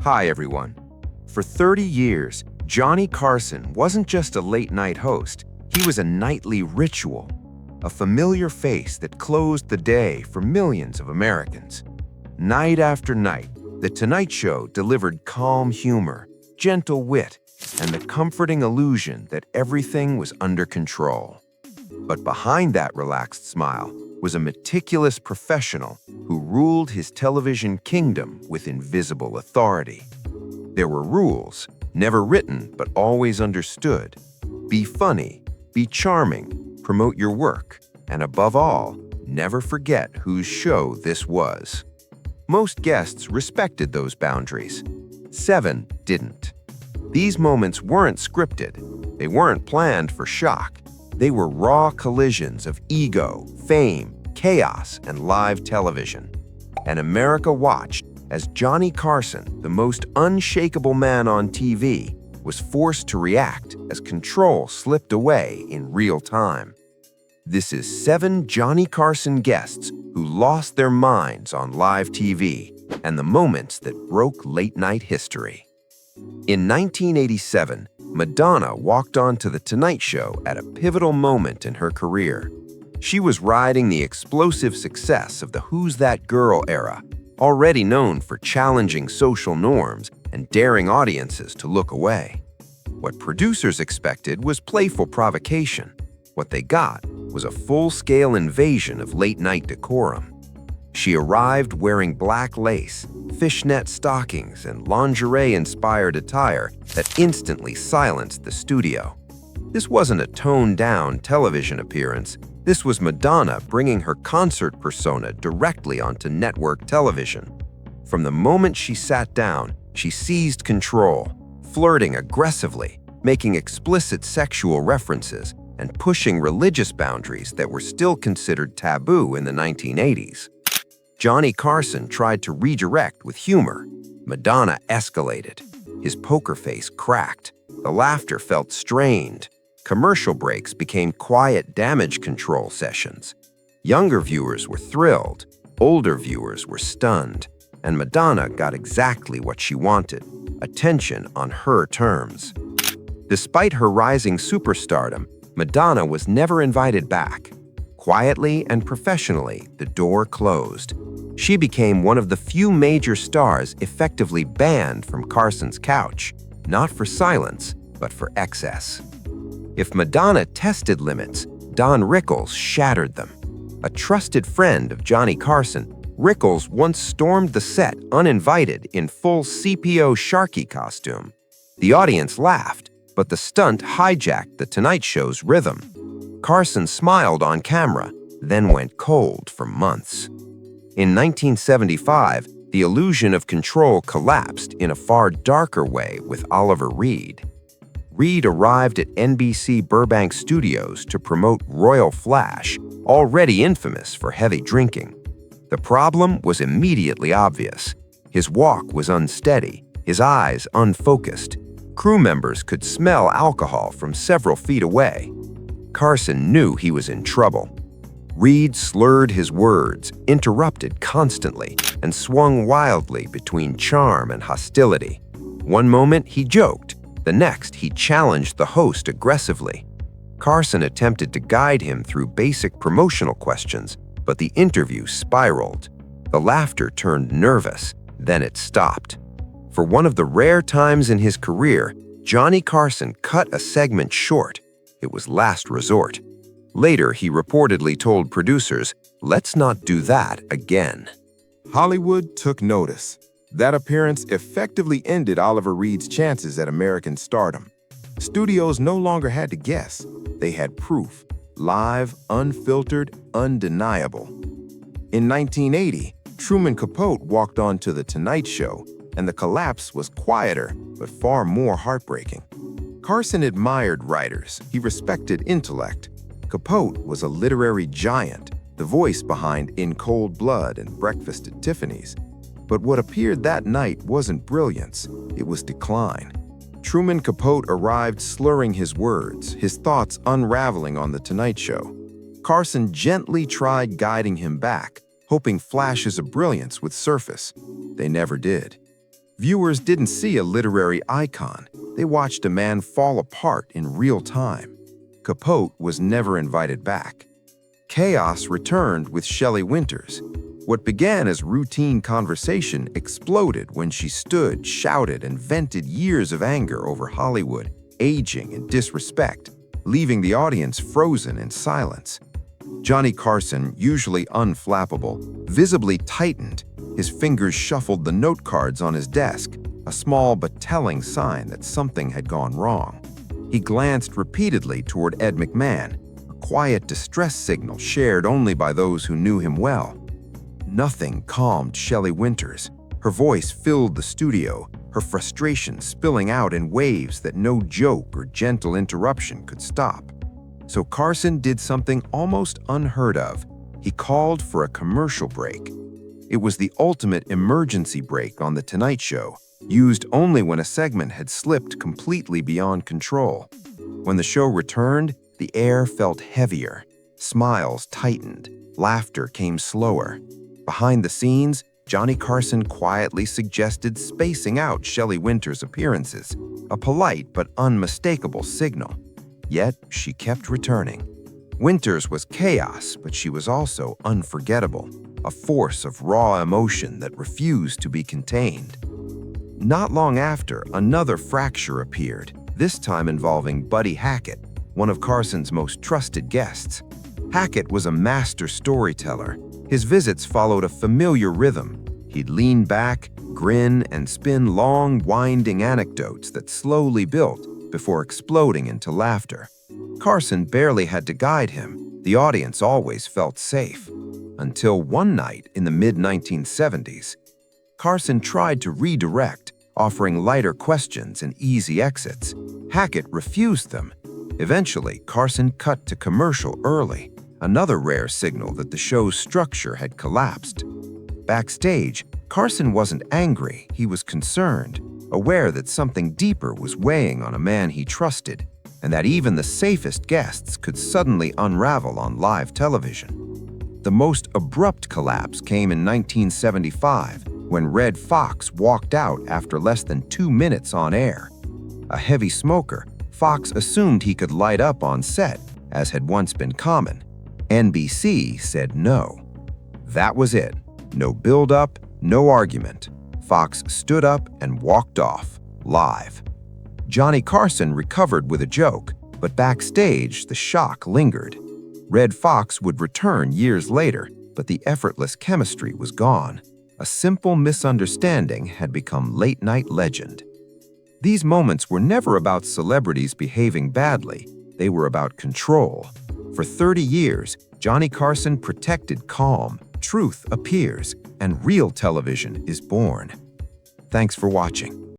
Hi, everyone. For 30 years, Johnny Carson wasn't just a late-night host. He was a nightly ritual, a familiar face that closed the day for millions of Americans. Night after night, The Tonight Show delivered calm humor, gentle wit, and the comforting illusion that everything was under control. But behind that relaxed smile was a meticulous professional who ruled his television kingdom with invisible authority. There were rules, never written but always understood. Be funny, be charming, promote your work, and above all, never forget whose show this was. Most guests respected those boundaries. 7 didn't. These moments weren't scripted. They weren't planned for shock. They were raw collisions of ego, fame, chaos, and live television. And America watched as Johnny Carson, the most unshakable man on TV, was forced to react as control slipped away in real time. This is 7 Johnny Carson guests who lost their minds on live TV and the moments that broke late-night history. In 1987, Madonna walked onto The Tonight Show at a pivotal moment in her career. She was riding the explosive success of the Who's That Girl era, already known for challenging social norms and daring audiences to look away. What producers expected was playful provocation. What they got was a full-scale invasion of late-night decorum. She arrived wearing black lace, fishnet stockings, and lingerie-inspired attire that instantly silenced the studio. This wasn't a toned-down television appearance. This was Madonna bringing her concert persona directly onto network television. From the moment she sat down, she seized control, flirting aggressively, making explicit sexual references, and pushing religious boundaries that were still considered taboo in the 1980s. Johnny Carson tried to redirect with humor. Madonna escalated. His poker face cracked. The laughter felt strained. Commercial breaks became quiet damage control sessions. Younger viewers were thrilled. Older viewers were stunned. And Madonna got exactly what she wanted: attention on her terms. Despite her rising superstardom, Madonna was never invited back. Quietly and professionally, the door closed. She became one of the few major stars effectively banned from Carson's couch, not for silence, but for excess. If Madonna tested limits, Don Rickles shattered them. A trusted friend of Johnny Carson, Rickles once stormed the set uninvited in full CPO Sharky costume. The audience laughed, but the stunt hijacked The Tonight Show's rhythm. Carson smiled on camera, then went cold for months. In 1975, the illusion of control collapsed in a far darker way with Oliver Reed. Reed arrived at NBC Burbank Studios to promote Royal Flash, already infamous for heavy drinking. The problem was immediately obvious. His walk was unsteady, his eyes unfocused. Crew members could smell alcohol from several feet away. Carson knew he was in trouble. Reed slurred his words, interrupted constantly, and swung wildly between charm and hostility. One moment he joked, the next he challenged the host aggressively. Carson attempted to guide him through basic promotional questions, but the interview spiraled. The laughter turned nervous, then it stopped. For one of the rare times in his career, Johnny Carson cut a segment short. It was last resort. Later, he reportedly told producers, "Let's not do that again." Hollywood took notice. That appearance effectively ended Oliver Reed's chances at American stardom. Studios no longer had to guess. They had proof. Live, unfiltered, undeniable. In 1980, Truman Capote walked onto The Tonight Show, and the collapse was quieter, but far more heartbreaking. Carson admired writers. He respected intellect. Capote was a literary giant, the voice behind In Cold Blood and Breakfast at Tiffany's. But what appeared that night wasn't brilliance, it was decline. Truman Capote arrived slurring his words, his thoughts unraveling on The Tonight Show. Carson gently tried guiding him back, hoping flashes of brilliance would surface. They never did. Viewers didn't see a literary icon. They watched a man fall apart in real time. Capote was never invited back. Chaos returned with Shelley Winters. What began as routine conversation exploded when she stood, shouted, and vented years of anger over Hollywood, aging, and disrespect, leaving the audience frozen in silence. Johnny Carson, usually unflappable, visibly tightened. His fingers shuffled the note cards on his desk, a small but telling sign that something had gone wrong. He glanced repeatedly toward Ed McMahon, a quiet distress signal shared only by those who knew him well. Nothing calmed Shelley Winters. Her voice filled the studio, her frustration spilling out in waves that no joke or gentle interruption could stop. So Carson did something almost unheard of. He called for a commercial break. It was the ultimate emergency break on The Tonight Show, used only when a segment had slipped completely beyond control. When the show returned, the air felt heavier. Smiles tightened. Laughter came slower. Behind the scenes, Johnny Carson quietly suggested spacing out Shelley Winters' appearances, a polite but unmistakable signal. Yet she kept returning. Winters was chaos, but she was also unforgettable, a force of raw emotion that refused to be contained. Not long after, another fracture appeared, this time involving Buddy Hackett, one of Carson's most trusted guests. Hackett was a master storyteller. His visits followed a familiar rhythm. He'd lean back, grin, and spin long, winding anecdotes that slowly built before exploding into laughter. Carson barely had to guide him. The audience always felt safe. Until one night in the mid-1970s, Carson tried to redirect, offering lighter questions and easy exits. Hackett refused them. Eventually, Carson cut to commercial early, another rare signal that the show's structure had collapsed. Backstage, Carson wasn't angry, he was concerned, aware that something deeper was weighing on a man he trusted, and that even the safest guests could suddenly unravel on live television. The most abrupt collapse came in 1975, when Red Foxx walked out after less than 2 minutes on air. A heavy smoker, Foxx assumed he could light up on set, as had once been common. NBC said no. That was it. No build-up, no argument. Foxx stood up and walked off, live. Johnny Carson recovered with a joke, but backstage, the shock lingered. Red Foxx would return years later, but the effortless chemistry was gone. A simple misunderstanding had become late-night legend. These moments were never about celebrities behaving badly. They were about control. For 30 years, Johnny Carson protected calm, truth appears, and real television is born. Thanks for watching.